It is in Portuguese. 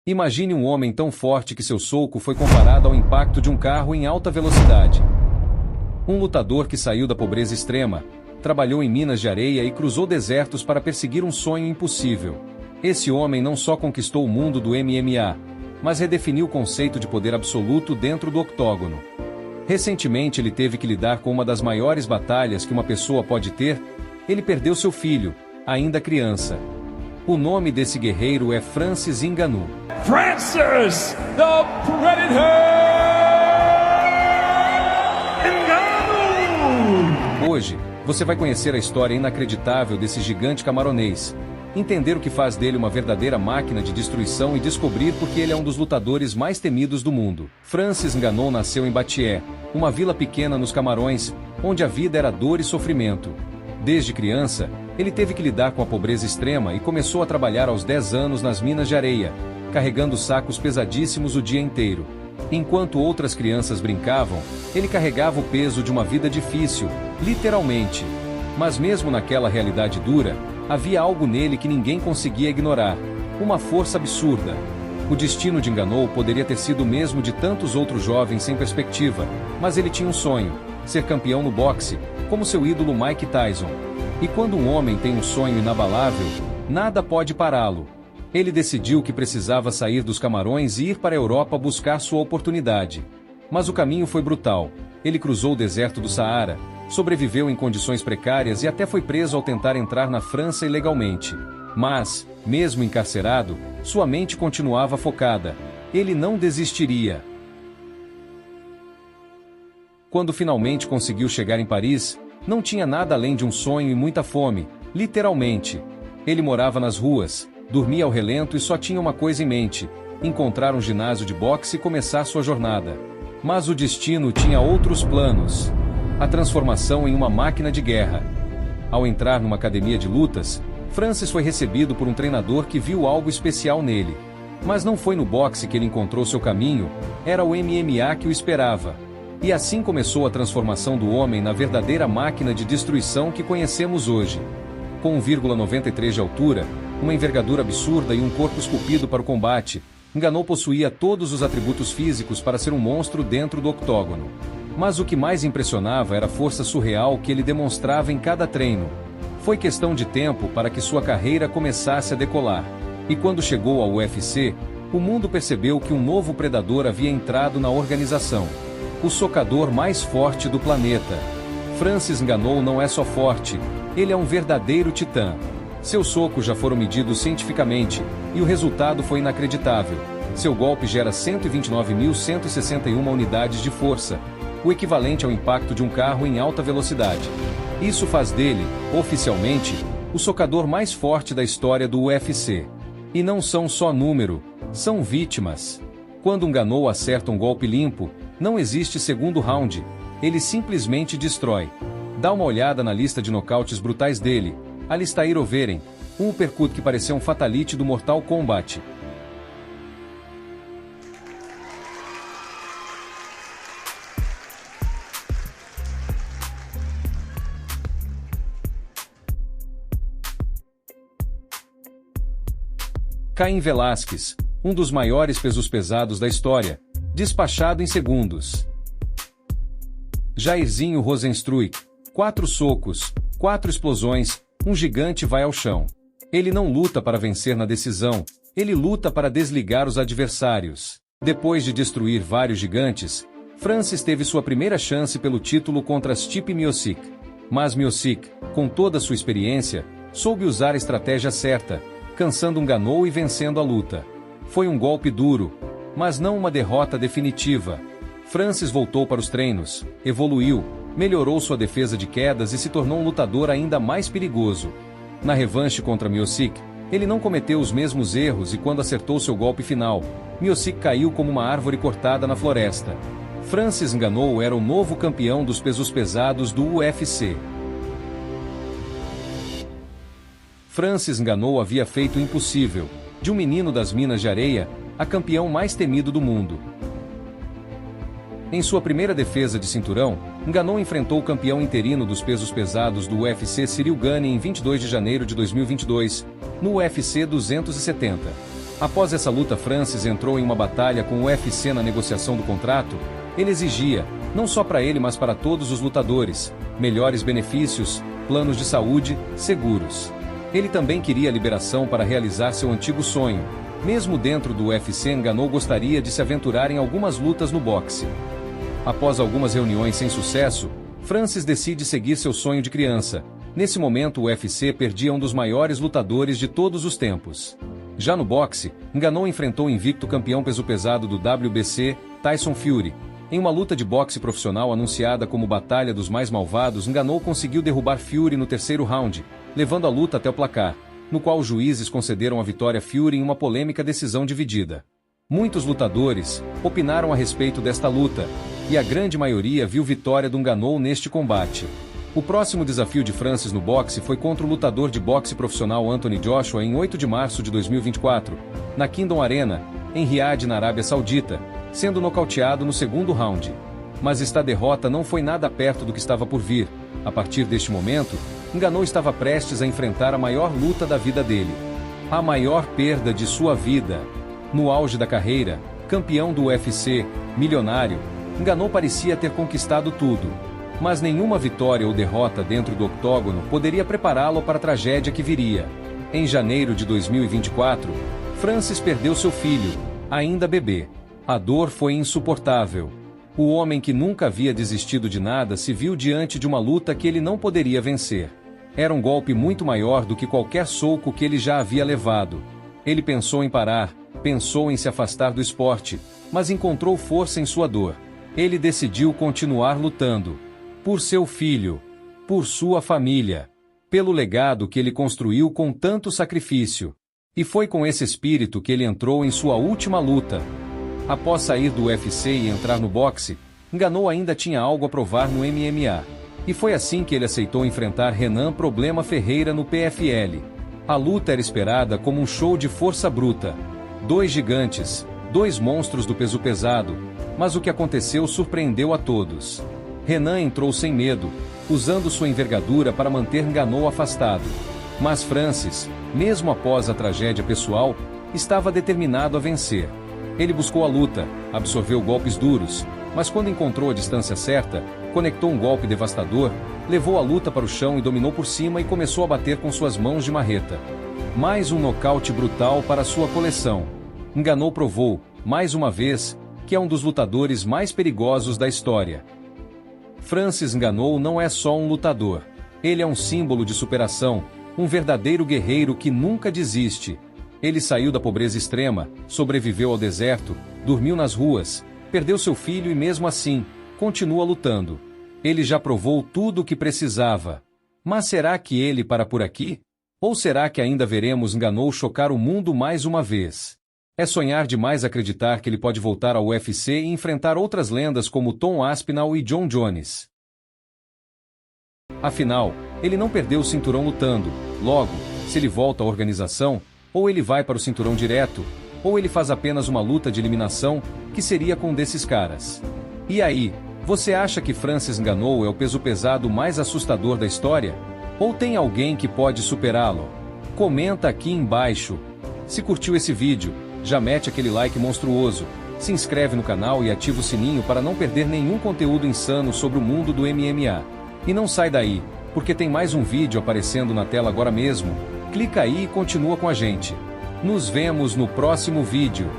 Imagine um homem tão forte que seu soco foi comparado ao impacto de um carro em alta velocidade. Um lutador que saiu da pobreza extrema, trabalhou em minas de areia e cruzou desertos para perseguir um sonho impossível. Esse homem não só conquistou o mundo do MMA, mas redefiniu o conceito de poder absoluto dentro do octógono. Recentemente ele teve que lidar com uma das maiores batalhas que uma pessoa pode ter. Ele perdeu seu filho, ainda criança. O nome desse guerreiro é Francis Ngannou. Francis, the Predator Ngannou! Hoje, você vai conhecer a história inacreditável desse gigante camaronês, entender o que faz dele uma verdadeira máquina de destruição e descobrir por que ele é um dos lutadores mais temidos do mundo. Francis Ngannou nasceu em Battié, uma vila pequena nos Camarões, onde a vida era dor e sofrimento. Desde criança, ele teve que lidar com a pobreza extrema e começou a trabalhar aos 10 anos nas minas de areia, carregando sacos pesadíssimos o dia inteiro. Enquanto outras crianças brincavam, ele carregava o peso de uma vida difícil, literalmente. Mas mesmo naquela realidade dura, havia algo nele que ninguém conseguia ignorar, uma força absurda. O destino de Ngannou poderia ter sido o mesmo de tantos outros jovens sem perspectiva, mas ele tinha um sonho: ser campeão no boxe, como seu ídolo Mike Tyson. E quando um homem tem um sonho inabalável, nada pode pará-lo. Ele decidiu que precisava sair dos Camarões e ir para a Europa buscar sua oportunidade. Mas o caminho foi brutal. Ele cruzou o deserto do Saara, sobreviveu em condições precárias e até foi preso ao tentar entrar na França ilegalmente. Mas, mesmo encarcerado, sua mente continuava focada. Ele não desistiria. Quando finalmente conseguiu chegar em Paris, não tinha nada além de um sonho e muita fome, literalmente. Ele morava nas ruas, dormia ao relento e só tinha uma coisa em mente: encontrar um ginásio de boxe e começar sua jornada. Mas o destino tinha outros planos. A transformação em uma máquina de guerra. Ao entrar numa academia de lutas, Francis foi recebido por um treinador que viu algo especial nele. Mas não foi no boxe que ele encontrou seu caminho, era o MMA que o esperava. E assim começou a transformação do homem na verdadeira máquina de destruição que conhecemos hoje. Com 1,93 de altura, uma envergadura absurda e um corpo esculpido para o combate, Ngannou possuía todos os atributos físicos para ser um monstro dentro do octógono. Mas o que mais impressionava era a força surreal que ele demonstrava em cada treino. Foi questão de tempo para que sua carreira começasse a decolar. E quando chegou ao UFC, o mundo percebeu que um novo predador havia entrado na organização. O socador mais forte do planeta. Francis Ngannou não é só forte, ele é um verdadeiro titã. Seus socos já foram medidos cientificamente, e o resultado foi inacreditável. Seu golpe gera 129.161 unidades de força, o equivalente ao impacto de um carro em alta velocidade. Isso faz dele, oficialmente, o socador mais forte da história do UFC. E não são só número, são vítimas. Quando Ngannou acerta um golpe limpo, não existe segundo round, ele simplesmente destrói. Dá uma olhada na lista de nocautes brutais dele: Alistair Overeem, um uppercut que pareceu um fatality do Mortal Kombat. Caim Velasquez, um dos maiores pesos pesados da história, despachado em segundos. Jairzinho Rozenstruik, 4 socos, 4 explosões, um gigante vai ao chão. Ele não luta para vencer na decisão, ele luta para desligar os adversários. Depois de destruir vários gigantes, Francis teve sua primeira chance pelo título contra Stipe Miocic. Mas Miocic, com toda sua experiência, soube usar a estratégia certa, cansando Ngannou e vencendo a luta. Foi um golpe duro, mas não uma derrota definitiva. Francis voltou para os treinos, evoluiu, melhorou sua defesa de quedas e se tornou um lutador ainda mais perigoso. Na revanche contra Miocic, ele não cometeu os mesmos erros e quando acertou seu golpe final, Miocic caiu como uma árvore cortada na floresta. Francis Ngannou era o novo campeão dos pesos pesados do UFC. Francis Ngannou havia feito o impossível, de um menino das minas de areia, a campeão mais temido do mundo. Em sua primeira defesa de cinturão, Ngannou enfrentou o campeão interino dos pesos pesados do UFC Cyril Gane em 22 de janeiro de 2022, no UFC 270. Após essa luta, Francis entrou em uma batalha com o UFC na negociação do contrato. Ele exigia, não só para ele mas para todos os lutadores, melhores benefícios, planos de saúde, seguros. Ele também queria liberação para realizar seu antigo sonho. Mesmo dentro do UFC, Ngannou gostaria de se aventurar em algumas lutas no boxe. Após algumas reuniões sem sucesso, Francis decide seguir seu sonho de criança. Nesse momento, o UFC perdia um dos maiores lutadores de todos os tempos. Já no boxe, Ngannou enfrentou o invicto campeão peso-pesado do WBC, Tyson Fury. Em uma luta de boxe profissional anunciada como Batalha dos Mais Malvados, Ngannou conseguiu derrubar Fury no terceiro round, levando a luta até o placar, no qual os juízes concederam a vitória a Fury em uma polêmica decisão dividida. Muitos lutadores opinaram a respeito desta luta, e a grande maioria viu vitória do Ngannou neste combate. O próximo desafio de Francis no boxe foi contra o lutador de boxe profissional Anthony Joshua em 8 de março de 2024, na Kingdom Arena, em Riad, na Arábia Saudita, sendo nocauteado no segundo round. Mas esta derrota não foi nada perto do que estava por vir. A partir deste momento, Ngannou estava prestes a enfrentar a maior luta da vida dele. A maior perda de sua vida. No auge da carreira, campeão do UFC, milionário, Ngannou parecia ter conquistado tudo. Mas nenhuma vitória ou derrota dentro do octógono poderia prepará-lo para a tragédia que viria. Em janeiro de 2024, Francis perdeu seu filho, ainda bebê. A dor foi insuportável. O homem que nunca havia desistido de nada se viu diante de uma luta que ele não poderia vencer. Era um golpe muito maior do que qualquer soco que ele já havia levado. Ele pensou em parar, pensou em se afastar do esporte, mas encontrou força em sua dor. Ele decidiu continuar lutando. Por seu filho. Por sua família. Pelo legado que ele construiu com tanto sacrifício. E foi com esse espírito que ele entrou em sua última luta. Após sair do UFC e entrar no boxe, Ngannou ainda tinha algo a provar no MMA. E foi assim que ele aceitou enfrentar Renan Problema Ferreira no PFL. A luta era esperada como um show de força bruta. Dois gigantes, dois monstros do peso pesado, mas o que aconteceu surpreendeu a todos. Renan entrou sem medo, usando sua envergadura para manter Ngannou afastado. Mas Francis, mesmo após a tragédia pessoal, estava determinado a vencer. Ele buscou a luta, absorveu golpes duros, mas quando encontrou a distância certa, conectou um golpe devastador, levou a luta para o chão e dominou por cima e começou a bater com suas mãos de marreta. Mais um nocaute brutal para sua coleção. Ngannou provou, mais uma vez, que é um dos lutadores mais perigosos da história. Francis Ngannou não é só um lutador. Ele é um símbolo de superação, um verdadeiro guerreiro que nunca desiste. Ele saiu da pobreza extrema, sobreviveu ao deserto, dormiu nas ruas, perdeu seu filho e mesmo assim, continua lutando. Ele já provou tudo o que precisava. Mas será que ele para por aqui? Ou será que ainda veremos Ngannou chocar o mundo mais uma vez? É sonhar demais acreditar que ele pode voltar ao UFC e enfrentar outras lendas como Tom Aspinall e John Jones. Afinal, ele não perdeu o cinturão lutando. Logo, se ele volta à organização, ou ele vai para o cinturão direto, ou ele faz apenas uma luta de eliminação, que seria com um desses caras. E aí, você acha que Francis Ngannou é o peso pesado mais assustador da história? Ou tem alguém que pode superá-lo? Comenta aqui embaixo. Se curtiu esse vídeo, já mete aquele like monstruoso, se inscreve no canal e ativa o sininho para não perder nenhum conteúdo insano sobre o mundo do MMA. E não sai daí, porque tem mais um vídeo aparecendo na tela agora mesmo. Clica aí e continua com a gente. Nos vemos no próximo vídeo.